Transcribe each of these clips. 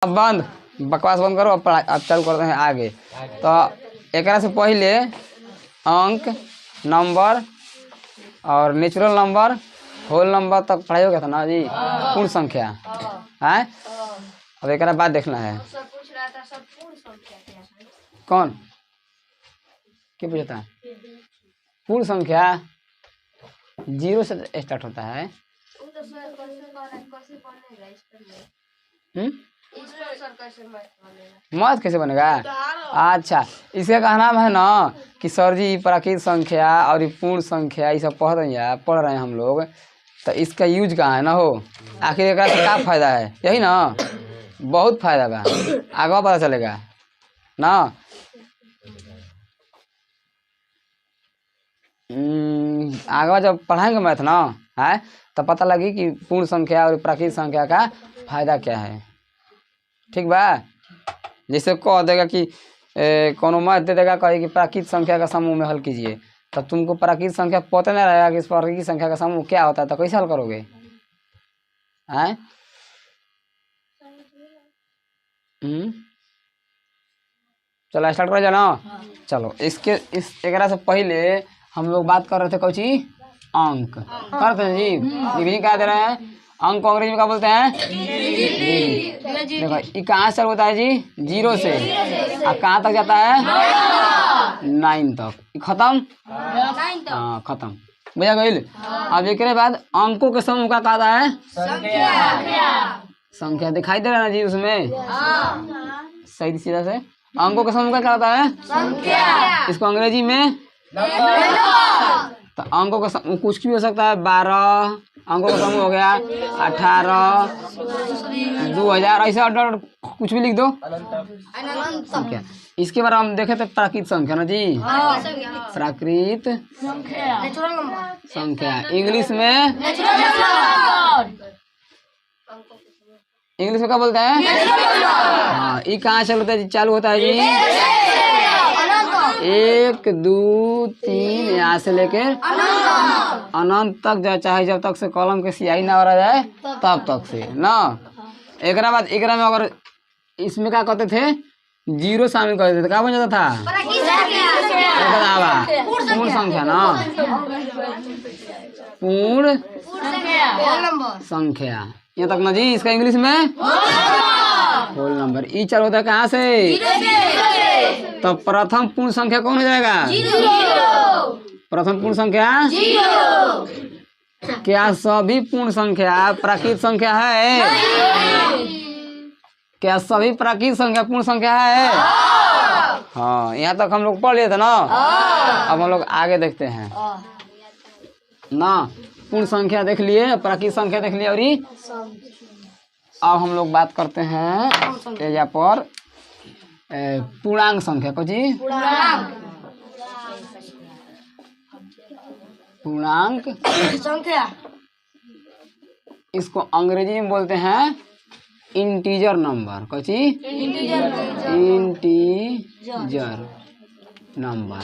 अब बंद, बकवास बंद करो। अब चालू करते हैं आगे। तो एक से पहले अंक, नंबर और नेचुरल नंबर, होल नंबर तक पढ़ाई हो गया था ना जी, पूर्ण संख्या है। अब एक बाद देखना है। कौन क्या पूछता है? पूर्ण संख्या 0 से स्टार्ट होता है। मत कैसे बनेगा? अच्छा, इसका कहना है ना कि सर जी प्राकृत संख्या और पूर्ण संख्या ये सब पढ़ रहे हैं हम लोग, तो इसका यूज कहाँ है ना हो? आखिर एक क्या फायदा है? यही ना, बहुत फायदा बा, आगे पता चलेगा ना। आगे जब पढ़ाएंगे मैथ ना है तो पता लगी कि पूर्ण संख्या और प्राकृत संख्या का फायदा क्या है। ठीक बा? जैसे कह देगा कि कोनो मैथ दे देगा, कहे कि प्राकृत संख्या का समूह में हल कीजिए, तब तुमको प्राकृत संख्या पता नहीं रहेगा कि प्राकृत संख्या का समूह क्या होता है, तो कैसे हल करोगे? हैं? चलो स्टार्ट कर जाना। चलो इसके इस एक से पहले हम लोग बात कर रहे थे कुछ अंक करते हैं जी। डिग्री क्या दे रहे हैं? अंक को अंग्रेजी में क्या बोलते हैं? देखो ये कहाँ से होता है जी? 0 से। और कहाँ तक जाता है? 9 तक। खत्म? हाँ खत्म, बुझा गई। अब एक बाद अंकों के समूह का कहता है संख्या। दिखाई दे रहा है ना जी उसमें? सही सीधा से अंकों के समूह का क्या होता है? संख्या। इसको अंग्रेजी में तो अंकों का कुछ भी हो सकता है। 12 अंकों का समूह हो गया, 18, 2000, ऐसे ऑर्डर कुछ भी लिख दो संख्या। इसके बारे में हम देखे थे प्राकृत संख्या ना जी, प्राकृत संख्या इंग्लिश में क्या बोलते हैं? हाँ, ये कहाँ चालू होता है जी? 1 2 3 यहाँ से लेके अनंत तक जाए, चाहे जब तक से कलम के स्याही ना भरा जाए तब तक से ना। एक बाद एक में अगर इसमें क्या कहते थे? 0 शामिल करते थे, क्या बन जाता था? पूर्ण संख्या ना, पूर्ण संख्या। यहाँ तक ना जी। इसका इंग्लिश में होल नंबर। ई चालू होता है कहाँ से? तो प्रथम पूर्ण संख्या कौन हो जाएगा? प्रथम पूर्ण संख्या। क्या सभी पूर्ण संख्या प्राकृत संख्या है? क्या सभी प्राकृत संख्या पूर्ण संख्या है? हाँ, यहाँ तक हम लोग पढ़ लिए थे ना। अब हम लोग आगे देखते हैं ना। पूर्ण संख्या देख लिए, प्राकृत संख्या देख लिए, और अब हम लोग बात करते हैं यहाँ पर पूर्णांक संख्या को जी। पूर्णांक संख्या इसको अंग्रेजी में बोलते हैं integer number. Cauchy? Integer number.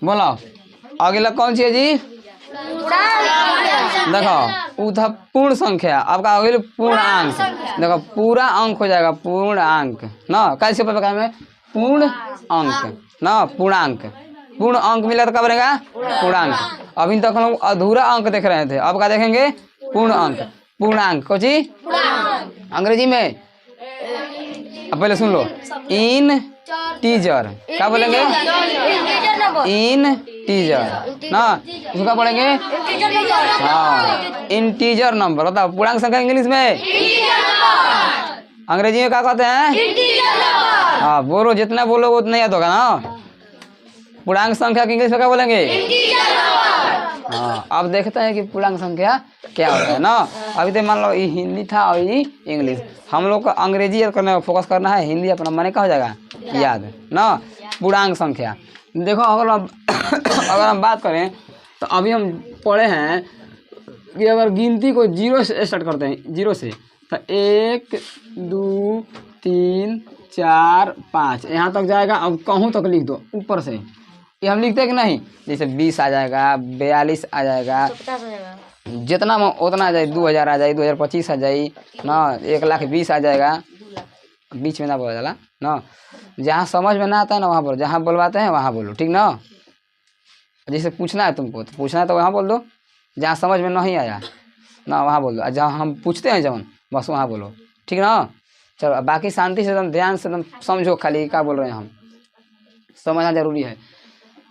बोलो अगला कौन सी है जी? देखो उ था पूर्ण संख्या, आपका अगले पूर्णांक। देखो पूरा अंक हो जाएगा पूर्णांक ना। कैसे प्रकार में? पूर्ण अंक ना, पूर्णांक। पूर्ण अंक मिला तो क्या बनेगा? पूर्णांक। अभी तक हम लोग अधूरा अंक देख रहे थे, अब क्या देखेंगे? पूर्ण अंक, पूर्णांक। कौची? अंग्रेजी में अब पहले सुन लो, इन टीजर। क्या बोलेंगे? इन टीजर ना। इसको क्या बोलेंगे? हाँ, इंटीजर नंबर। बताओ पूर्णांक संख्या इंग्लिश में, अंग्रेजी में क्या कहते हैं? हाँ बोलो, जितना बोलोगे उतना याद होगा ना। पूर्णांक संख्या की इंग्लिश में क्या बोलेंगे? हाँ, अब देखते हैं कि पूर्णांक संख्या क्या होता है ना। अभी तो मान लो ये हिंदी था और ये इंग्लिश। हम लोग को अंग्रेजी याद करने फोकस करना है, हिंदी अपना माने क्या हो जाएगा याद ना। पूर्णांक संख्या देखो, अगर हम बात करें तो अभी हम पढ़े हैं कि अगर गिनती को 0 से स्टार्ट करते हैं, 0 से, तो 1 2 3 4 5 यहाँ तक जाएगा। अब कहूँ तक लिख दो ऊपर से, ये हम लिखते हैं कि नहीं? जैसे 20 आ जाएगा, 42 आ जाएगा, जितना उतना आ जाए, 2000 आ जाए, 2025 आ जाए ना, 1,20,000 आ जाएगा, बीच में ना बोला जाला ना। जहाँ समझ में ना आता है ना वहाँ बोलो, जहाँ बोलवाते हैं वहाँ बोलो, ठीक ना। जैसे पूछना है तुमको तो पूछना है तो वहाँ बोल दो, जहाँ समझ में नहीं आया ना वहाँ बोल दो, जहाँ हम पूछते हैं जवन बस वहाँ बोलो, ठीक ना। चलो अब बाकी शांति से एकदम ध्यान से एकदम समझो, खाली क्या बोल रहे हैं हम, समझना जरूरी है।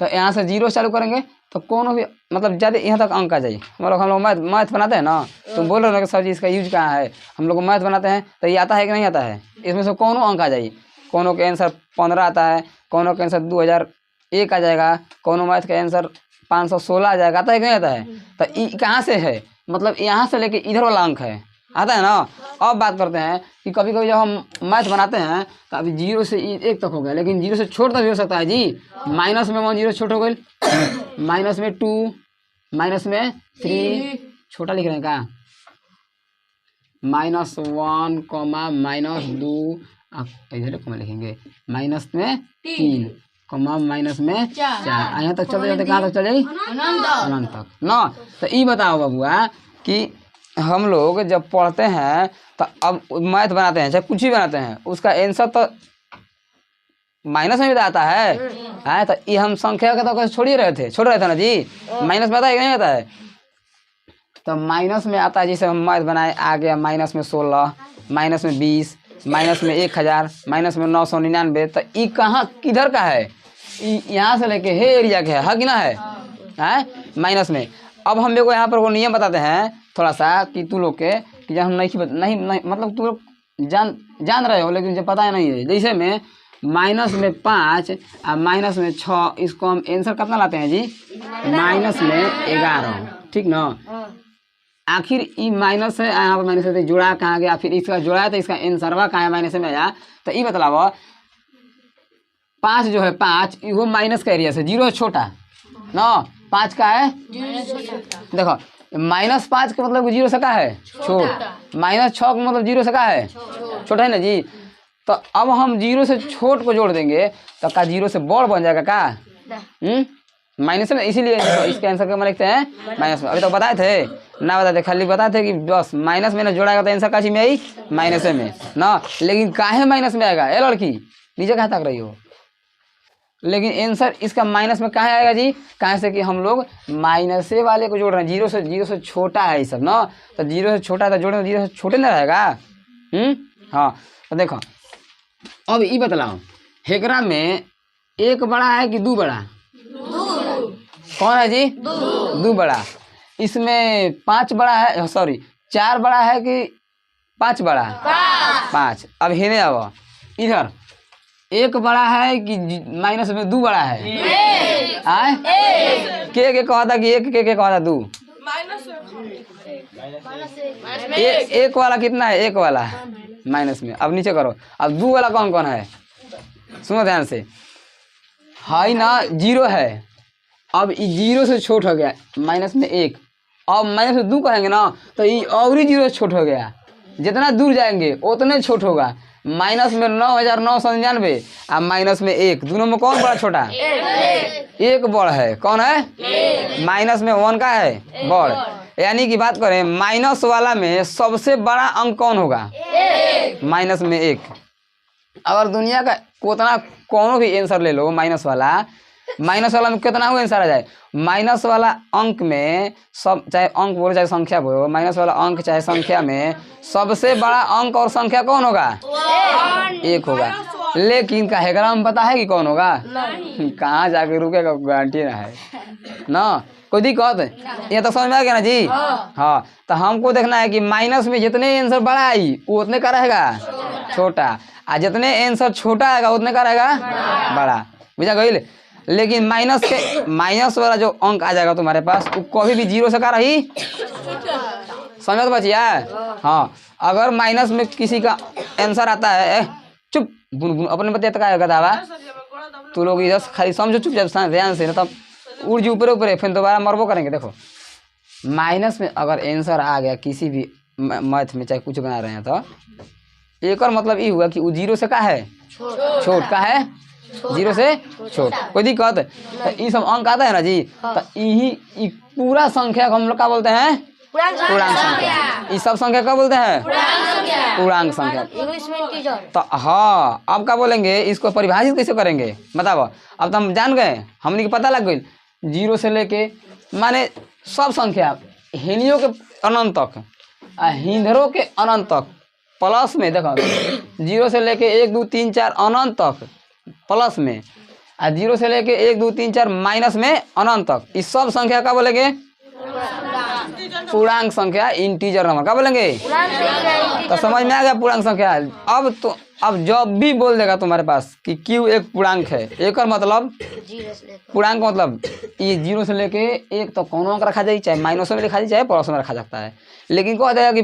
तो यहाँ से 0 चालू करेंगे तो कौन भी मतलब ज़्यादा यहाँ तक अंक आ जाए। हम लोग मैथ बनाते हैं ना, तुम बोल रहे हो कि सर जी इसका यूज कहाँ है, हम लोग मैथ बनाते हैं तो ये आता है कि नहीं आता है, इसमें से कौन अंक आ जाए। कौनों के आंसर 15 आता है, कौनों के आंसर 2001 आ जाएगा, कौनों मैथ का आंसर 516 आ जाएगा, आता है कि नहीं आता है। तो कहाँ से है, मतलब यहाँ से लेके इधर वाला अंक है, आता है ना। अब बात करते हैं कि कभी कभी जब हम मैथ बनाते हैं तो अभी 0 से 1 तक हो गया, लेकिन 0 से छोट तक भी हो सकता है जी। माइनस में 1 0 छोट हो गई, माइनस में 2, माइनस में 3, छोटा लिख रहे हैं क्या, -1, -2, इधर कॉमा लिखेंगे, माइनस में 3, माइनस में 4, यहाँ तक चलते जाते कहाँ तक चल जाए, अनंत तक ना। तो ये बताओ बबुआ कि हम लोग जब पढ़ते हैं तो अब मैथ बनाते हैं चाहे कुछ भी बनाते हैं, उसका आंसर तो माइनस में भी आता है। तो ये हम संख्या का तो छोड़ रहे थे ना जी, माइनस में आता है कि नहीं आता है। तो माइनस में आता है, जैसे हम मैथ बनाए आ गया माइनस में 16, माइनस में 20, माइनस में 1000, माइनस में 999। तो ये कहाँ किधर का है, यहाँ से लेके हे एरिया के है कि ना है, माइनस में। अब हम लोग यहाँ पर वो नियम बताते हैं थोड़ा सा कि तू लोग के कि जब हम नहीं मतलब तू लोग जान रहे हो लेकिन जब पता है नहीं है। जैसे में माइनस में 5 और माइनस में 6, इसको हम आंसर कितना लाते हैं जी, माइनस में 11, ठीक ना। आखिर ये माइनस है, यहाँ पर माइनस है, जुड़ा कहाँ गया, फिर इसका जुड़ा है तो इसका आंसरवा कहाँ है, माइनस में आया। तो ये बतलाओ 5 जो है 5 वो माइनस का एरिया से, 0 छोटा ना, 5 का है देखो, -5 का मतलब 0 से का है छोट, -6 का मतलब 0 से का है छोटा है ना जी। तो अब हम 0 से छोट को जोड़ देंगे तो का 0 से बड़ बन जाएगा का, माइनस में, इसीलिए इसके आंसर क्या लिखते हैं माइनस में। अभी तो बताए थे ना, बताते खाली बताए थे कि बस माइनस में ना जोड़ाएगा तो आंसर का चीज में आई माइनस में ना। लेकिन काहे माइनस में आएगा, ए लड़की नीचे कहाँ तक रही हो, लेकिन आंसर इसका माइनस में कहाँ आएगा जी, कहाँ से कि हम लोग माइनस वाले को जोड़ रहे हैं, 0 से छोटा है ये सब ना। तो 0 से छोटा है तो जोड़े 0 से छोटे ना रहेगा। हाँ तो देखो अब ये बतलाओ हेकरा में 1 बड़ा है कि 2 बड़ा, कौन है जी, 2 बड़ा। इसमें 5 बड़ा है, सॉरी 4 बड़ा है कि 5 बड़ा, 5। अब हिने अब इधर 1 बड़ा है कि माइनस में 2 बड़ा है, के कहता कि 1 के कहता 2, एक वाला कितना है, 1 वाला माइनस में। अब नीचे करो, अब 2 वाला कौन कौन है, सुनो ध्यान से, है ना 0 है। अब 0 से छोट हो गया माइनस में 1, अब माइनस में 2 करेंगे ना तो ये और ही 0 से छोट हो गया, जितना दूर जाएंगे उतने छोट होगा। माइनस में 9,999 और माइनस में 1, दोनों में कौन बड़ा छोटा, 1 बड़ है, कौन है, माइनस में 1 का है बड़। यानी कि बात करें माइनस वाला में सबसे बड़ा अंक कौन होगा, माइनस में 1। अगर दुनिया का उतना कौन भी आंसर ले लो माइनस वाला में कितना हुआ आंसर आ जाए, माइनस वाला अंक में सब, चाहे अंक बोलो चाहे संख्या बोलो, माइनस वाला अंक चाहे संख्या में सबसे बड़ा अंक और संख्या कौन होगा, 1 होगा। लेकिन कहेगा हम पता है कि कौन होगा, कहाँ जाके रुकेगा गारंटी ना है ना, कोई दिक्कत, ये तो समझ में आ गया ना जी। हाँ तो हमको देखना है कि माइनस में जितने आंसर बड़ा आई वो उतने का रहेगा छोटा, और जितने आंसर छोटा आएगा उतने का रहेगा बड़ा, बुझा गई। लेकिन माइनस वाला जो अंक आ जाएगा तुम्हारे पास वो कभी भी 0 से का रही, समझ तो बचिया। हाँ अगर माइनस में किसी का आंसर आता है, चुप बुन अपने बतिया तक आएगा दावा, तू लोग इधर खाली समझो चुपचाप ध्यान से, ना तब उड़ जी ऊपर ऊपर फिर दोबारा मरबो करेंगे। देखो माइनस में अगर आंसर आ गया किसी भी मैथ में चाहे कुछ बना रहे हैं तो एक और मतलब ये हुआ कि वो 0 से का है छोट का है, 0 से छोट, कोई दिक्कत। तो ये सब अंक आता है ना जी, तो यही पूरा संख्या को हम लोग क्या बोलते हैं पूर्णांक संख्या। इस सब संख्या क्या बोलते हैं? पूर्णांक संख्या। इंग्लिश में इंटीजर। तो हाँ, अब क्या बोलेंगे, इसको परिभाषित कैसे करेंगे बताओ। अब तो हम जान गए, हमने के पता लग गई 0 से लेके माने सब संख्या हिनियों के अनंत तक आ हिंदरों के अनंत तक प्लस में देखो 0 से लेके 1 2 3 4 अनंत तक प्लस में आ 0 से लेके 1 2 3 4 माइनस में अनंत तक, इस सब संख्या का बोलेंगे पूर्णांक संख्या, इंटीजर नंबर। क्या बोलेंगे? तो समझ में आ गया पूर्णांक संख्या। अब तो अब जब भी बोल देगा तुम्हारे पास कि Q एक पूर्णांक है, एक और मतलब पूर्णांक मतलब ये 0 से लेके 1 तो कौन अंक रखा जाए, चाहे माइनस में लिखा जाए चाहे प्लस में रखा जाता है। लेकिन कह देगा कि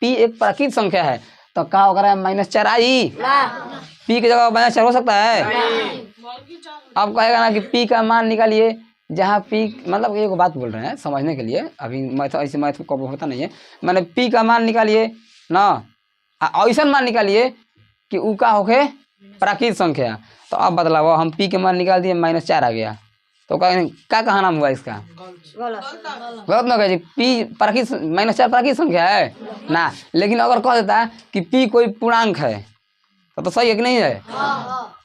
P एक प्राकृत संख्या है तो क्या होगा, -4 आई। P की जगह -4 हो सकता है। अब कहेगा ना कि P का मान निकालिए, जहाँ P मतलब एक बात बोल रहे हैं समझने के लिए, अभी मैथ ऐसे मैथ को होता नहीं है, मैंने P का मान निकालिए ना, ऐसा मान निकालिए कि उ का होके प्राकृत संख्या। तो अब बदलाव हम P के मान निकाल दिए, -4 आ गया, तो क्या कहा नाम हुआ इसका? गलत ना कहे P प्राकृत -4 प्राकृत संख्या है ना। लेकिन अगर कह देता है कि P कोई पूर्णांक है तो सही है कि नहीं है?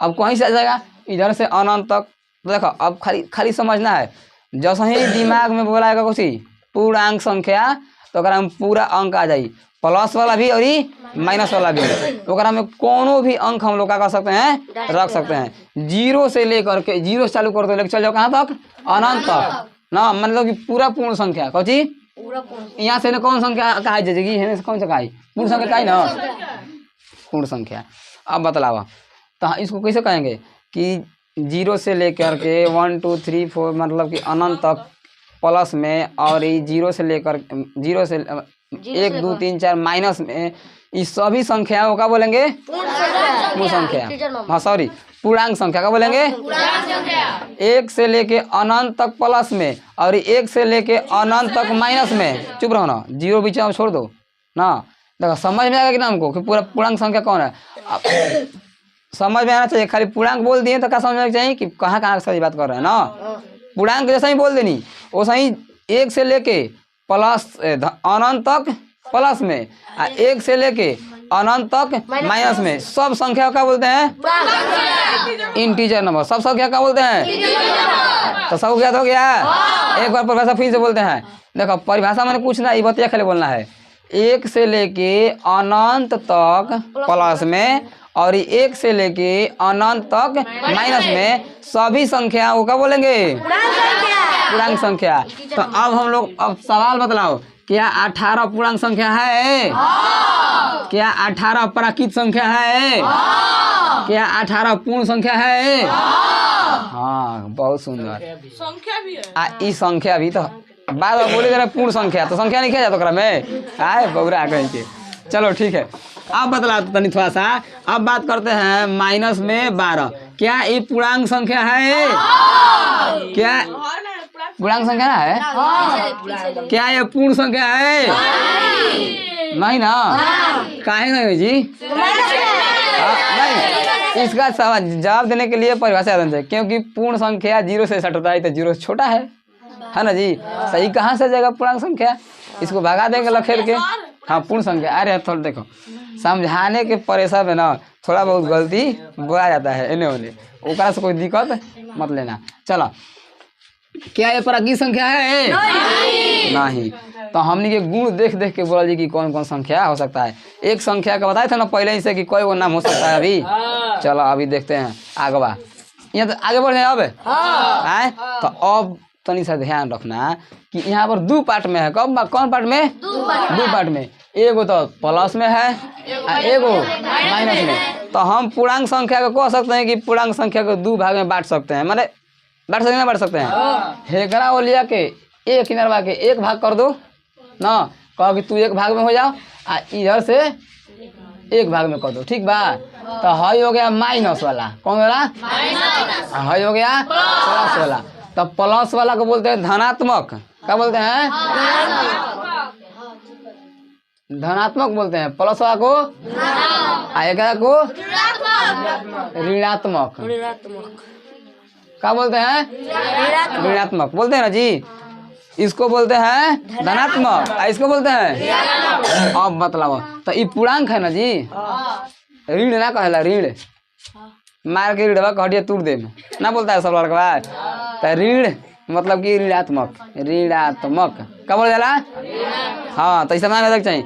अब कहीं से आ जाएगा इधर से अनंत तक। देखो अब खाली समझना है, जैसे ही दिमाग में बोलाएगा कुछ पूर्णांक संख्या तो अगर हम पूरा अंक आ जाए, प्लस वाला भी और माइनस वाला भी, तो अगर हमें कोनो भी अंक हम लोग क्या कर सकते हैं, रख सकते हैं। 0 से लेकर के 0 से चालू कर दो, लेकर चल जाओ कहाँ तक, अनंत तक ना, मतलब कि पूरा पूर्ण संख्या कौची यहाँ से कौन संख्या कहा जाएगी, है कौन सा कहा पूर्ण संख्या कहा ना, पूर्ण संख्या। अब बतलावा तो इसको कैसे कहेंगे कि 0 से लेकर के 1 2 3 4 मतलब कि अनंत तक प्लस में, और ये 0 से लेकर 0 से 1 2 3 4 माइनस में, इस सभी संख्याओं का बोलेंगे पूर्ण संख्या। हाँ सॉरी, पूर्णांक संख्या का बोलेंगे 1 से लेके अनंत तक प्लस में और 1 से लेके अनंत तक माइनस में। चुप रहो ना, 0 बीच में छोड़ दो ना। देखो समझ में आएगा कि ना हमको कि पूरा पूर्णांक संख्या कौन है, समझ में आना चाहिए। खाली पूर्णांक बोल दिए तो क्या समझ में चाहिए कि कहाँ कहाँ सही बात कर रहे हैं ना। पूर्णांक जैसा ही बोल देनी वो सही, 1 से लेके प्लस अनंत तक प्लस में, 1 से लेके अनंत तक माइनस में, सब संख्या का बोलते हैं इंटीजर नंबर। सब संख्या का बोलते हैं, तो सब ज्ञात हो गया। एक बार परिभाषा फिर से बोलते हैं। देखो परिभाषा मैंने कुछ ना, ये बतिया खाली बोलना है। 1 से लेके अनंत तक प्लस में और 1 से लेके अनंत तक माइनस में, सभी संख्याओं का बोलेंगे पूर्णांक संख्या। तो अब हम लोग अब सवाल बतलाओ, क्या 18 पूर्णांक संख्या है? क्या 18 प्राकृत संख्या है? क्या 18 पूर्ण संख्या है? हाँ बहुत सुंदर, संख्या भी है। इस संख्या भी तो बार बार बोले जरा पूर्ण संख्या, तो संख्या नहीं किया जाता में आए बौरा कहीं के। चलो ठीक है, अब बतला तनी थोड़ा सा। अब बात करते हैं माइनस में 12, क्या ये पूर्णांक संख्या है? क्या पूर्णांक संख्या है? क्या ये पूर्ण संख्या है? नहीं ना, काहे नहीं जी? नहीं, इसका जवाब देने के लिए परिभाषा याद है, क्योंकि पूर्ण संख्या 0 से स्टार्ट होता है तो 0 छोटा है ना जी। सही कहाँ से जाएगा पूर्णांक संख्या, इसको भगा देंगे लखेर के। हाँ पूर्ण संख्या। अरे थोड़ा देखो समझाने के परेशान में ना थोड़ा बहुत गलती बोला जाता है, इन्हें उन्हें ओकरा से कोई दिक्कत मत लेना। चलो, क्या ये प्राकृत संख्या है? नहीं। तो हमने के गुण देख देख के बोला जी कि कौन कौन संख्या हो सकता है। एक संख्या का बताए थे ना पहले ही से कि कोई वो नाम हो सकता है। अभी चलो अभी देखते हैं आगे यहाँ तो आगे बढ़ जाए। अब आए तो अब तनी सा ध्यान रखना कि यहाँ पर 2 पार्ट में है। कब कौन पार्ट में? 2 पार्ट में। एगो तो प्लस में है और एगो माइनस में। तो हम पूर्णांक संख्या को कह सकते हैं कि पूर्णांक संख्या को 2 भाग में बांट सकते हैं। माने बांट सकते हैं। हेकड़ा वो लिया के एक किनारवा के 1 भाग कर दो ना, कहो कि तू 1 भाग में हो जाओ, इधर से 1 भाग में कर दो, ठीक बा। तो हई हो गया माइनस वाला, कौन वाला? हई हो गया प्लस वाला। तो प्लस वाला को बोलते हैं धनात्मक। क्या बोलते हैं? धनात्मक बोलते हैं। प्लस वाला को आएगा को ऋणात्मक। क्या बोलते हैं? ऋणात्मक बोलते हैं ना जी। इसको बोलते हैं धनात्मक, इसको बोलते हैं। अब बतलाओ तो ये पूर्णांक है ना जी, ऋण ना कहला, ऋण मार के ऋणवा कटिया तूर दे ना बोलता है सब लड़का। तो ऋण मतलब कि ऋणात्मक, ऋणात्मक क्या बोल जाला। हाँ तो समझ में चाहिए।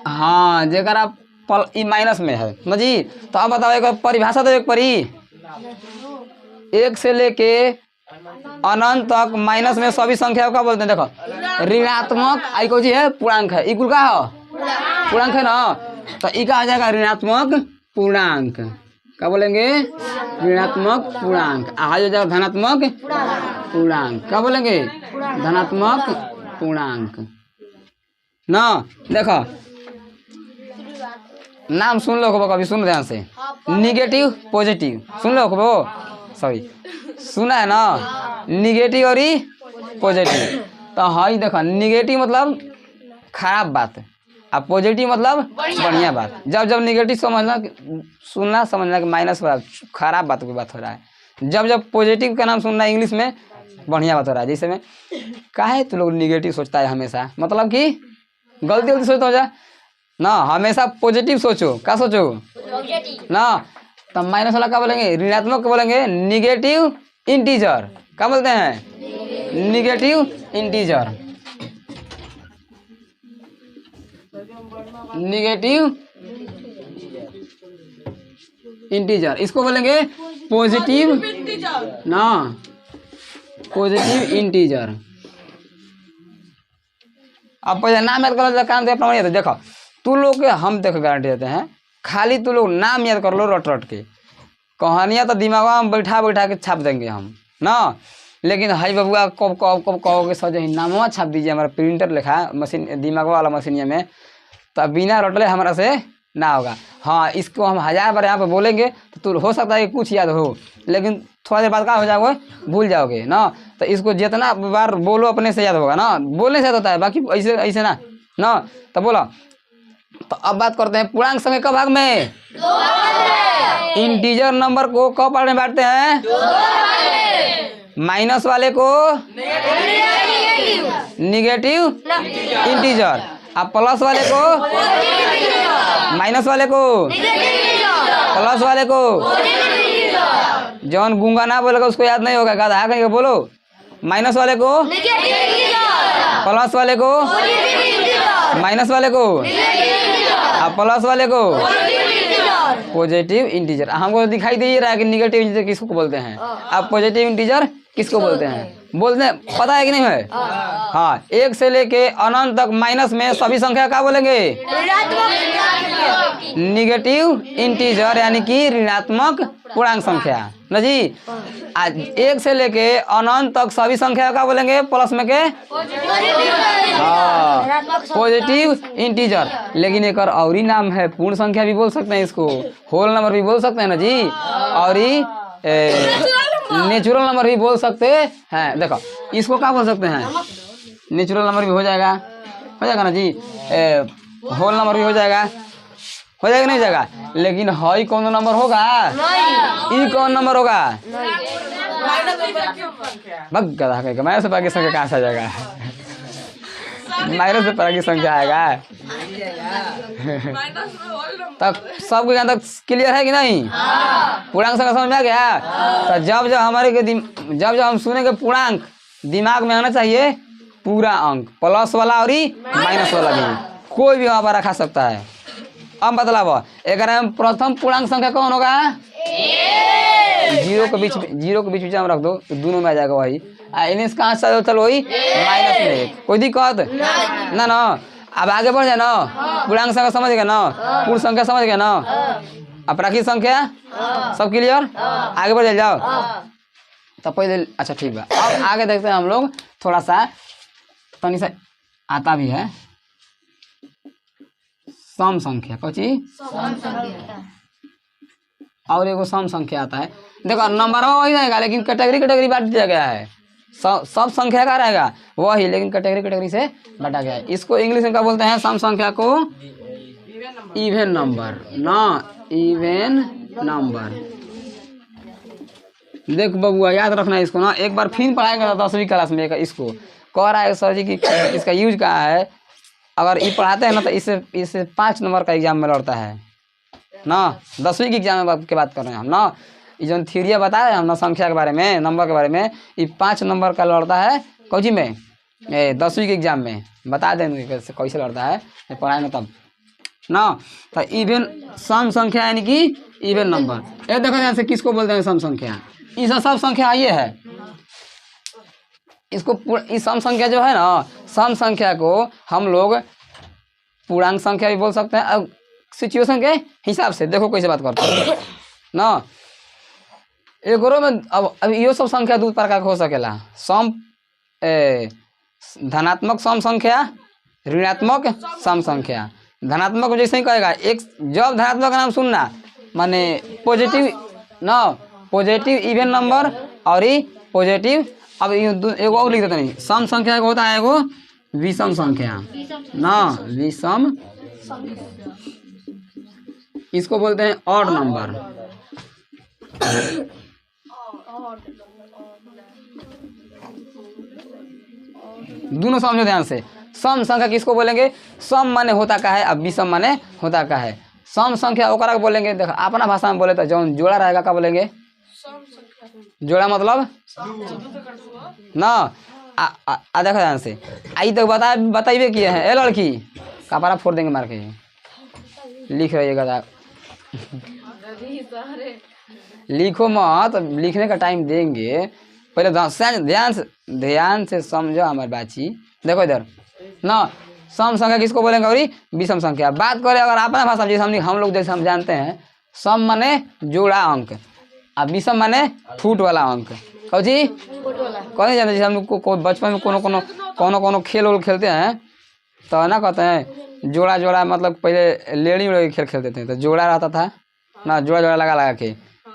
हाँ जरा ई माइनस में है ना जी। तो अब बताओ एक परिभाषा तो एक परी, एक से लेके अनंत तक माइनस में सभी संख्या का बोलते हैं। देखो ऋणात्मक आई को जी है पूर्णांक है, इकुल का है पूर्णांक है ना। तो ई का आ जाएगा ऋणात्मक पूर्णांक, क्या बोलेंगे ऋणात्मक पूर्णांक। आ जाएगा धनात्मक पूर्णांक, क्या बोलेंगे धनात्मक पूर्णांक ना। देखो नाम सुन लो कभी, सुन ध्यान से, निगेटिव पॉजिटिव सुन लो वो, सॉरी सुना है ना, निगेटिव और पॉजिटिव। तो हाँ देखो निगेटिव मतलब खराब बात और पॉजिटिव मतलब बढ़िया बात। जब जब निगेटिव समझना, सुनना समझना कि माइनस खराब बात की बात हो रहा है, जब जब पॉजिटिव का नाम सुनना इंग्लिश में बढ़िया बात हो रहा है। जैसे में काहे तू लोग निगेटिव सोचता है हमेशा, मतलब कि गलती गलती सोचता हो जा ना, हमेशा पॉजिटिव सोचो। क्या सोचो ना। तो माइनस वाला क्या बोलेंगे ऋणात्मक क्या बोलेंगे निगेटिव इंटीजर, क्या बोलते हैं निगेटिव इंटीजर, निगेटिव इंटीजर। इसको बोलेंगे पॉजिटिव ना, पॉजिटिव इंटीजर। अब पहले नाम याद कर काम दे प्रमाण। देखो तू लोग के हम देखो गारंटी देते हैं, खाली तू लोग नाम याद कर लो रट रट के, कहानियाँ तो दिमाग में बैठा बैठा के छाप देंगे हम ना। लेकिन हाई बबुआ कब कब कब कहोगे सर जो नामवा छाप दीजिए हमारा प्रिंटर लिखा मशीन दिमाग वाला मशीनिया में, तो बिना रटले हमारा से ना होगा। हाँ इसको हम 1000 बार यहाँ पे बोलेंगे तो तू हो सकता है कि कुछ याद हो, लेकिन थोड़ा देर बाद क्या हो जाओगे भूल जाओगे ना। तो इसको जितना बार बोलो अपने से याद होगा ना, बोलने से याद होता है, बाकी ऐसे ऐसे ना। तो बोलो तो अब बात करते हैं पूर्णांक संख्या के भाग में, इंटीजर नंबर को क पार्ट में बांटते हैं, माइनस वाले को निगेटिव इंटीजर, अब प्लस वाले को माइनस वाले को प्लस वाले को। जौन गूंगा ना बोलेगा उसको याद नहीं होगा, गाधा कहीं बोलो माइनस वाले को प्लस वाले को माइनस वाले को अब प्लस वाले को पॉजिटिव इंटीजर। हमको दिखाई दे रहा है कि निगेटिव इंटीजर किसको बोलते हैं, अब पॉजिटिव इंटीजर किसको बोलते हैं, बोलते हैं पता है कि नहीं है। हाँ एक से लेके अनंत तक माइनस में सभी संख्या क्या बोलेंगे निगेटिव इंटीजर, यानी कि ऋणात्मक पूर्णांक संख्या ना जी। आज एक से लेके अनंत तक सभी संख्या क्या बोलेंगे प्लस में के पॉजिटिव इंटीजर। लेकिन एक और ही नाम है, पूर्ण संख्या भी बोल सकते हैं इसको, होल नंबर भी बोल सकते हैं ना जी, और नेचुरल नंबर भी बोल सकते हैं। देखो इसको क्या बोल सकते हैं, नेचुरल नंबर भी हो जाएगा ना जी, होल नंबर भी हो जाएगा नहीं हो जाएगा। लेकिन हाई कौन नंबर होगा, ई कौन नंबर होगा, माइनस से पहले की संख्या कहाँ से आ जाएगा, माइनस से पहले की संख्या आएगा। तब सबको यहाँ तक क्लियर है कि नहीं, पूर्णांक संख्या समझ में आ गया। तो जब जब हमारे जब हम सुनेंगे पूर्णांक दिमाग में आना चाहिए पूरा अंक, प्लस वाला और माइनस वाला भी, कोई भी वहाँ पर रखा सकता है। अब बतलाव एक प्रथम पूर्णांक संख्या कौन होगा, जीरो के बीच हम रख दो तो दोनों में आ जाएगा वही, इनिस कहाँ से चलो वही माइनस में, कोई दिक्कत ना। अब आगे बढ़ जाए ना, पूर्णांक संख्या समझ गया ना, पूर्ण संख्या समझ गया ना, अब प्राकृतिक संख्या सब क्लियर, आगे बढ़ जाओ। तो पहले अच्छा ठीक है, अब आगे देखते हैं हम लोग थोड़ा सा तनी सा आता भी है सम संख्या, कौची और एगो सम संख्या आता है। देखो नंबर वही रहेगा लेकिन कैटेगरी बांट दिया गया है, सब संख्या का रहेगा वही, लेकिन कैटेगरी से बांटा गया है। इसको इंग्लिश में क्या बोलते हैं, सम संख्या को इवन नंबर ना, इवन नंबर देख बबुआ याद रखना इसको ना, एक बार फिर पढ़ाएगा 10वीं क्लास में इसको कह रहा है सर जी कि इसका यूज कहाँ है। अगर ये पढ़ाते हैं ना तो इससे 5 नंबर का एग्जाम में लड़ता है ना। 10वीं के एग्जाम में की बात कर रहे हैं हम ना। ये जो थ्योरी बताया हम ना संख्या के बारे में, नंबर के बारे में, ये 5 नंबर का लड़ता है कौची में 10वीं के एग्जाम में। बता देंगे कैसे लड़ता है, पढ़ाएंगे तब ना। तो इवन सम संख्या यानी कि इवन नंबर, ये देखो ध्यान से किसको बोलते हैं सम संख्या। इस सब संख्या ये है, इसको इस सम संख्या जो है ना, सम संख्या को हम लोग पूर्णांक संख्या भी बोल सकते हैं। अब सिचुएशन के हिसाब से देखो कैसे बात करते हैं ना। एक में अब ये सब संख्या 2 प्रकार का हो सकेला। सम धनात्मक सम संख्या, ऋणात्मक सम संख्या। धनात्मक जैसे ही कहेगा एक, जब धनात्मक का नाम सुनना माने पॉजिटिव ना, पॉजिटिव इवन नंबर और ही पॉजिटिव। अब एगो और लिख देते नहीं, सम संख्या को होता है एगो विषम संख्या ना, विषम, इसको बोलते हैं ऑड नंबर। दोनों समझो ध्यान से। सम संख्या किसको बोलेंगे, सम माने होता का है, अब विषम माने होता का है। सम संख्या ओकरा को बोलेंगे, देखो अपना भाषा में बोले तो जो जोड़ा रहेगा क्या बोलेंगे, जोड़ा मतलब ना। देखो ध्यान से, आई तक बताइए किए हैं। ए लड़की कपड़ा फोड़ देंगे मार के, लिख रहिएगा। लिखो मत, लिखने का टाइम देंगे, पहले ध्यान से समझो हमारी बाची। देखो इधर ना, सम संख्या किसको बोलेंगे और विषम संख्या। बात करें अगर अपना भाषा जैसे हम लोग जैसे हम जानते हैं, सम माने जोड़ा अंक और विषम माने फूट वाला अंक। कौची कौन जानते, जैसे हम लोग को बचपन में कोनो खेल वोल खेलते हैं तो ना कहते हैं जोड़ा जोड़ा, मतलब पहले लेड़ी उड़ी खेल खेलते थे तो जोड़ा रहता था ना, जोड़ा लगा के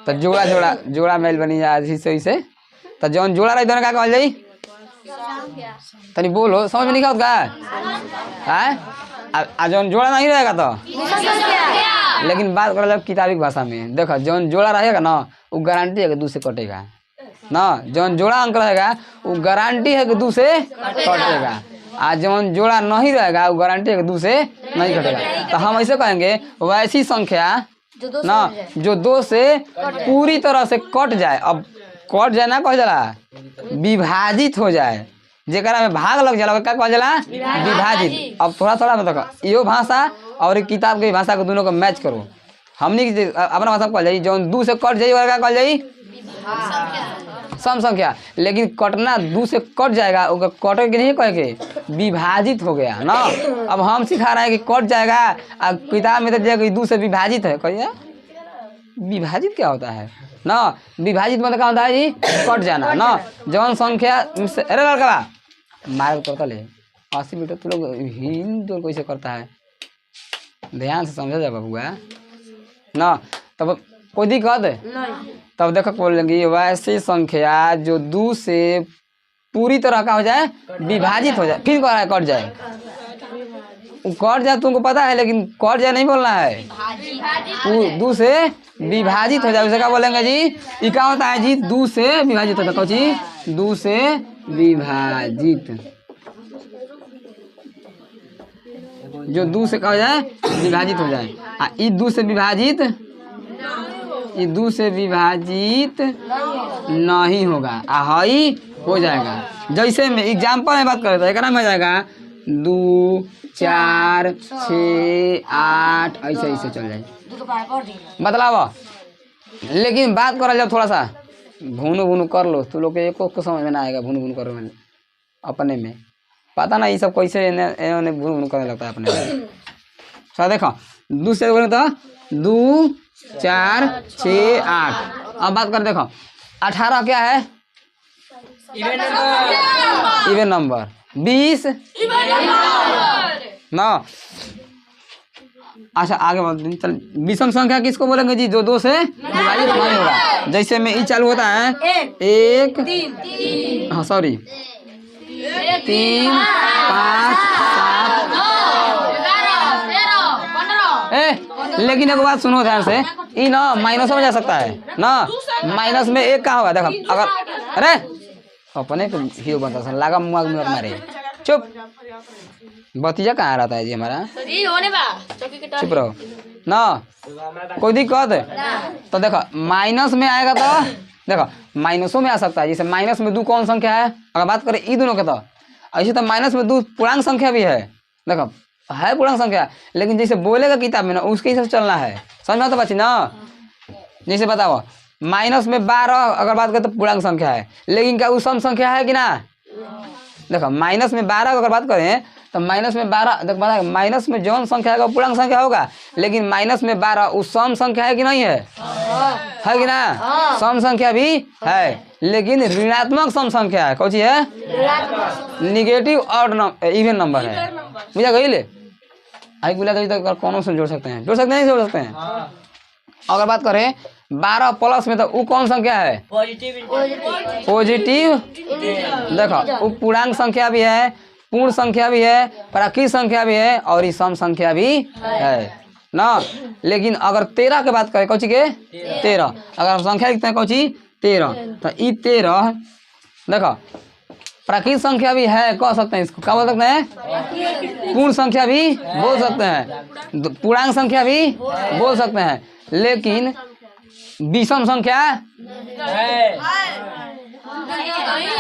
तो जोड़ा मेल बनी जाए इसे। तो जौन जोड़ा रही दोनों का कहल जाई, तनी बोलो समझ में नहीं होता है। जौन जोड़ा नहीं रहेगा तो, लेकिन बात कर जब किताबी भाषा में, देखो जौन जोड़ा रहेगा ना वो गारंटी है कि 2 से कटेगा ना। जौन जोड़ा अंक रहेगा वो गारंटी है कि 2 से कटेगा, और जौन जोड़ा नहीं रहेगा वो गारंटी है कि 2 से नहीं कटेगा। तो हम ऐसे कहेंगे वैसी संख्या ना जो 2 से पूरी तरह से कट जाए। अब कट जाए ना कह जाला, विभाजित हो जाए, जेकरा में भाग लग जाला क्या कह जाला, विभाजित। अब थोड़ा में देखो यो भाषा और किताब की भाषा को दोनों को मैच करो। हमनी अपना भाषा कह जाई जौन 2 से कट जाई क्या कह जाई, सम संख्या। लेकिन कटना 2 से कट जाएगा, उसका कटे के नहीं कहेंगे, विभाजित हो गया ना। अब हम सिखा रहे हैं कि कट जाएगा, और किताब में तो 2 से विभाजित है, कहिए विभाजित क्या होता है ना। विभाजित मतलब क्या होता है जी, कट जाना ना। जौन संख्या, अरे लड़का मार करता ले 80 मीटर, तू लोग हिंद कैसे करता है, ध्यान से समझा जाए बबुआ ना। तब कोई दिक्कत है, तब देखो बोलेंगे वैसी संख्या जो 2 से पूरी तरह का हो जाए, विभाजित हो जाए। फिर कह रहा है कट जाए, कट जाए तुमको पता है, लेकिन कट जाए नहीं बोलना है, 2 से विभाजित हो जाए उसे क्या बोलेंगे जी। ये क्या होता है जी, 2 से विभाजित होता है, कौची 2 से विभाजित, जो 2 से क्या हो जाए, विभाजित हो जाए। ये 2 से विभाजित, ये 2 से विभाजित नहीं होगा, हाई हो जाएगा। जैसे में एग्जाम्पल में बात करें तो एक नाम हो जाएगा 2 4 6 8 ऐसे चल जाए, बतलाव। लेकिन बात करा जब थोड़ा सा भूनू कर लो, तो लोग को समझ में ना आएगा। भूनू करो मैंने अपने में, पता ना ये सब कैसे इन्होंने भूनू करने लगता है अपने में। सर देखो 2 से बोले तो 2 4 6 8। अब बात कर देखो 18 क्या है, इवन नंबर। 20 ना। अच्छा आगे चल, विषम संख्या किसको बोलेंगे जी, जो 2 से विभाजित नहीं होगा। जैसे में ई चालू होता है 1 हाँ सॉरी 3 5 7 लेकिन एक बात सुनो ध्यान से, ई ना माइनस में जा सकता है ना। माइनस में एक कहाँ होगा देखो अगर अरे अपने को हीरो बनता था लगा मुआ मारे चुप बतीजा कहाँ रहता है जी हमारा चुप रहो ना कोई दिक्कत तो देखो माइनस में आएगा तो देखो माइनसों में आ सकता है जैसे माइनस में 2 कौन संख्या है अगर बात करें ई दोनों के तो ऐसे तो माइनस में 2 पूर्णांक संख्या भी है देखो है पूर्णांक संख्या लेकिन जैसे बोलेगा किताब में ना उसके हिसाब से चलना है समझ में आता बच्ची ना जैसे बताओ माइनस में 12 अगर बात करें तो पूर्णांक संख्या है लेकिन क्या वो सम संख्या है कि ना देखो माइनस में 12 अगर बात करें तो माइनस में 12 देखो बता माइनस में जौन संख्या है पूर्णांक संख्या होगा लेकिन माइनस में 12 उस सम संख्या है कि नहीं है कि ना सम संख्या भी है लेकिन ऋणात्मक सम संख्या है कौन सी है निगेटिव और इवन नंबर है बुझा गई ले आई बोला गई तो कौन से जोड़ सकते हैं नहीं जोड़ सकते हैं अगर बात करें 12 प्लस में तो वो कौन संख्या है पॉजिटिव देखो वो पूर्णांक संख्या भी है पूर्ण संख्या भी है प्राकृत संख्या भी है और ये सम संख्या भी है ना लेकिन अगर 13 की बात करें कौची के 13 अगर हम संख्या लिखते हैं कौची 13 तो ये 13 देखो प्राकृत संख्या भी है कह सकते हैं इसको क्या बोल सकते हैं पूर्ण संख्या भी बोल सकते हैं पूर्णांक संख्या भी बोल सकते हैं लेकिन विषम संख्या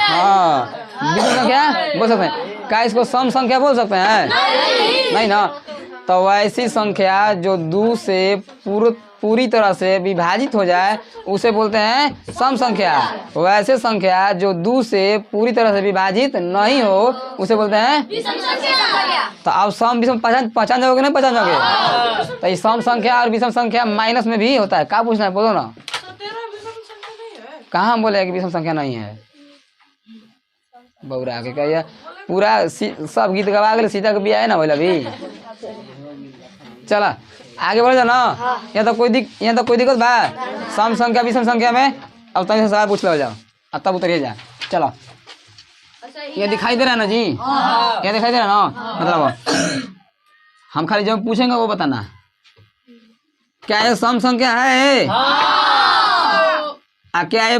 हाँ विषम संख्या बोल सकते हैं क्या इसको सम संख्या बोल सकते हैं नहीं ना तो वैसी संख्या जो 2 से पूरी तरह से विभाजित हो जाए उसे बोलते हैं सम संख्या वैसे संख्या जो 2 से पूरी तरह से विभाजित नहीं हो उसे बोलते हैं विषम संख्या तो आप सम विषम पहचान जाओगे नहीं पहचान जाओगे तो ये सम संख्या और विषम संख्या माइनस में भी होता है क्या पूछना है बोलो ना कहाँ बोले कि विषम संख्या नहीं है बउरा के कहिए पूरा सब गीत गवा गए सीता के बिया है ना बोला भी चला आगे बढ़ जाओ ना यहाँ तो कोई दिक्कत बा सम संख्या विषम संख्या में अब तुम से सवाल पूछ लो जाओ अब तब उतरिए जा चलो ये दिखाई दे रहा है ना जी ये दिखाई दे रहा है ना मतलब हम खाली जब पूछेंगे वो बताना क्या ये सम संख्या है क्या ये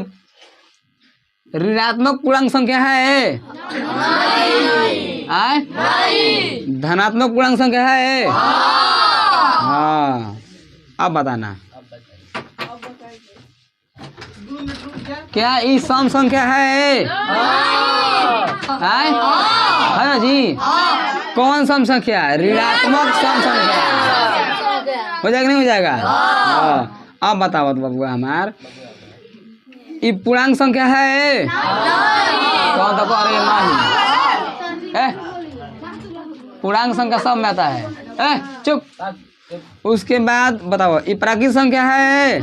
ऋणात्मक पूर्णांक संख्या है धनात्मक पूर्णांक संख्या है हाँ अब बताना क्या ये सम संख्या है ना जी कौन सम संख्या ऋणात्मक सम संख्या हो जाएगा नहीं हो जाएगा अब बताओ तो बबुआ हमार ये पूर्णांक संख्या है कौन तो अरे नहीं पूर्णांक संख्या सब में आता है चुप उसके बाद बताओ ये प्राकृत संख्या है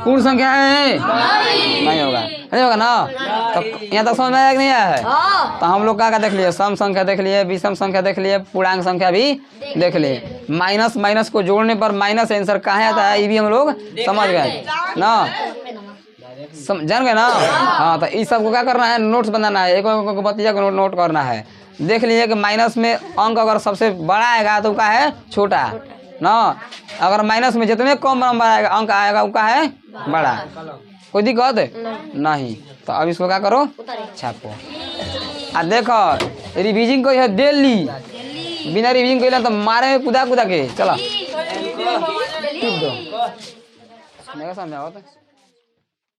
पूर्ण संख्या है नहीं होगा नहीं होगा ना तो यहाँ तक समझ में आया कि नहीं आया है तो हम लोग क्या देख लिए सम संख्या देख लिए विषम संख्या देख लिए पूर्णांक संख्या भी देख लिए माइनस माइनस को जोड़ने पर माइनस आंसर कहाँ आता है ये भी हम लोग समझ गए ना जान गए ना हाँ तो इस सब को क्या करना है नोट्स बनाना है एक बतिया को नोट करना है देख लीजिए कि माइनस में अंक अगर सबसे बड़ा आएगा तो क्या है छोटा ना अगर माइनस में जितने कम नंबर आएगा अंक आएगा वो है बड़ा कोई दिक्कत नहीं तो अब इसको क्या करो छापो आ देखो रिवीजिंग को यह डेली बिना रिवीजिंग को तो मारे में कूदा के चलो समझाओ तो